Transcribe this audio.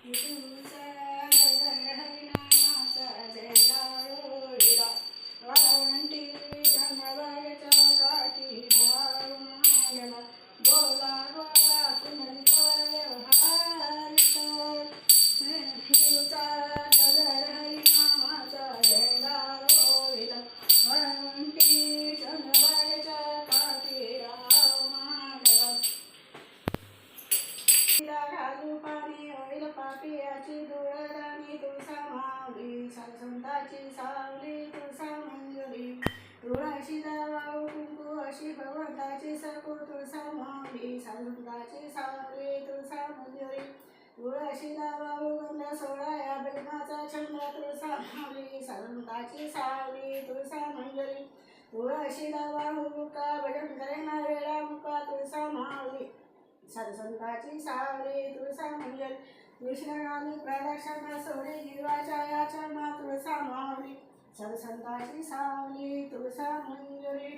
तुझा गगन हरिनामाचा जयकारोळीला वाळवंटी चंद्रभागेच्या काठी मागला बोला बोला पुंडलिका व्यवहारित तुझा गगन हरिनामाचा जयकारोळीला वाळवंटी चंद्रभागेच्या काठी मागला घालू पाणी होईल पापियाची धुळदाणी तुळसा माऊली संताची सावली तुळसा मंजुरी तुळशी वाहू कुंकू अशी भगवंताची सकू तुळसा माऊली संताची सावली तुळसा मंजुरी तुळशी वाहू गंध सोळा या बेनाचा छंद तुळसा माऊली संताची सावली तुळसा मंजुरी तुळशी वाहू मुका भजन करेना वेळा मुका तुळसा माऊली संताची सावली तुळसा मंजुरी कृष्णगामी प्रदक्षिणा सोडे जीवाच्या याचना तुळसा माऊली संताची सावली तुळसा मंजुरी